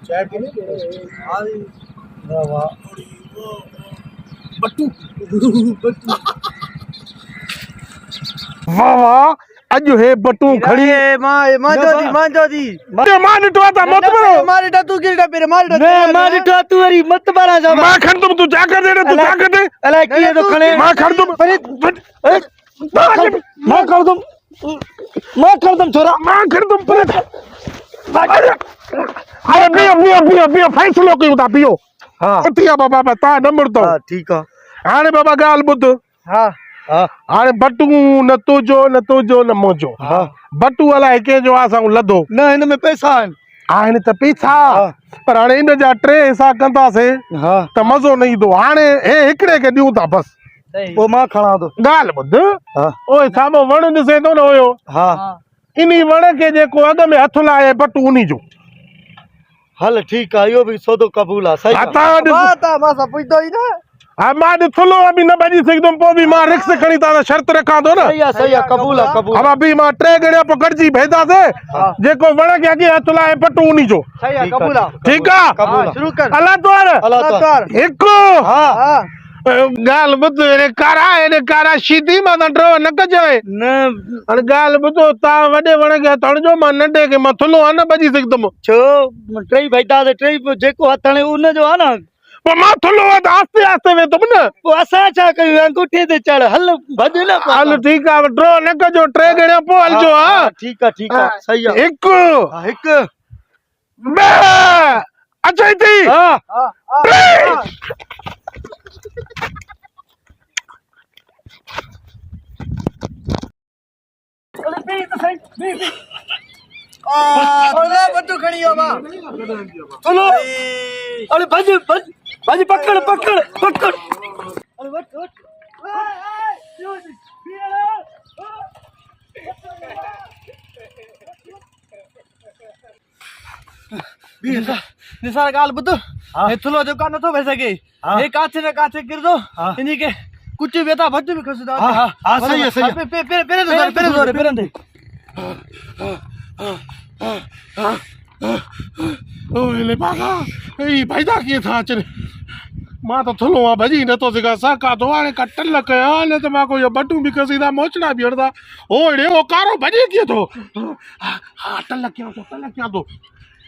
चाय पीने वाह वाह बट्टू वाह वाह अज हे बट्टू खड़ी मां जोदी मां निटवा ता मत बरो मां निटा तू किड़ा पेरे मां निटा तू वरी मत बारा जा मां खण तुम तू जा कर दे तू जा कर दे अला की तो खणे मां खण तुम मां कर तुम छोरा मां खण तुम पर अरे पियो फैसलो कयो ता पियो हां उठिया बाबा बता नंबर तो हां ठीक है हाने बाबा गाल बुध हां हां हाने बट्टू न तुजो न मोजो हां बट्टू वाला के जो आसा लदो न इन में पैसा आने त पैसा पर हाने इन जा ट्रे हिस्सा कंदासे हां त मजो नहीं दो हाने हे एकड़े के दियो ता बस ओ मां खणा दो गाल बुध हां ओए सामो वण दिसे तो न होयो हां इनी वण के जेको अग में हथ लाए बट्टू उनी जो हल ठीक है यो भी सौदो कबूल है सही आता माता मासा पुछदो ही ना आ मां दिथलो अभी न बजी सकदम पो भी मां रिक्स खणी ता शर्त रखा दो ना सही है कबूल है कबूल अब अभी मां ट्रे गणिया पकड़जी भेदा से जेको वण के अगे हथ लाए बट्टू उनी जो सही है कबूल है ठीक है कबूल शुरू कर अल्लाह तोर कर एक हां हां गाल बुध रे कारा शीधी मा ड्रो न कजए न अन गाल बुधो ता वडे वण के तणजो मा नंडे के मथलो आ न बजी सकदम छो ट्रई बैठा से ट्रई जेको हथणे उन जो है ना पर मथलो आ आस्ते आस्ते वे तुम न वो असा छा कयो अंगूठे ते चढ़ हल भज न हल ठीक है ड्रो न कजो ट्रे गणिया पो हल जो हां ठीक है सही है एक एक बे अच्छा थी हां ओला बट्टू खड़ी हो बा चलो अरे भज पकड़ अरे वट निसार गाल बुत ए थुलो जो का न तो भे सके ए काथे न काथे गिर दो इनी के कुछ बेटा भज भी खस दो हां सही है पेरे दे ओए ले बागा ए भाईदा के था चले मां तो थलो आ भजी न तो सिगा साका तो आने का टल कया ने तो मा को यो बटू भी कसीदा मोचना भी हड़दा ओड़े ओ कारो भजी के तो हां टल क्या तो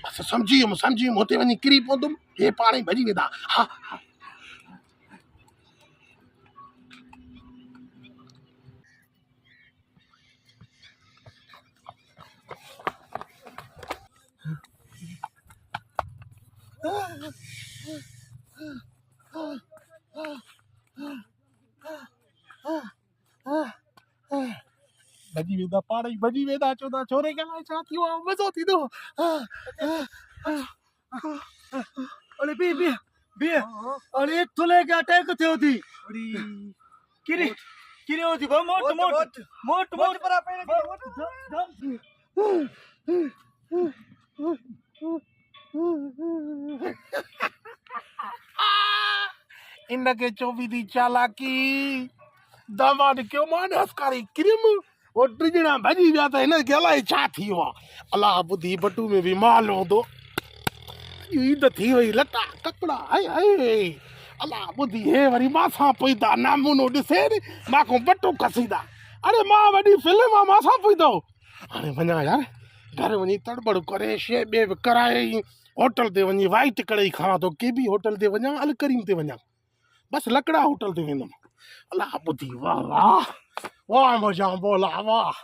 बस समझी मोते वनी किरी पोदम हे पाणी भजी वेदा हां भजी वेदा चोदा छोरे के लाए छा थियो मजो थी दो अरे बी अरे थुले के अटैक थियो थी किरे होती मोट पर पेड़ इनके चोवी दी चालाकी दामाद क्यों मान हस्कारी क्रीम वो ट्रिजणा भजी विया त हिन के अलाए छा थियो अल्लाह बुधी बटू में भी माल होंदो ईद थी वई लटा कपड़ा हाय हाय अल्लाह बुधी हे वरी मासा पैदा नामूनो ॾिसे मां बटू कसीदा अरे मां वॾी फिल्म मासा पैदो हाणे वञा यार घर वञी तड़बड़ करे शे बे कराए होटल ते वञी वाइट कढ़ाई खावां तो के भी होटल ते वञा अल करीम ते वञा बस लकड़ा होटल ते वेंदुमि अल्लाह बुधी वाह वाह वाह मजा बोला वाह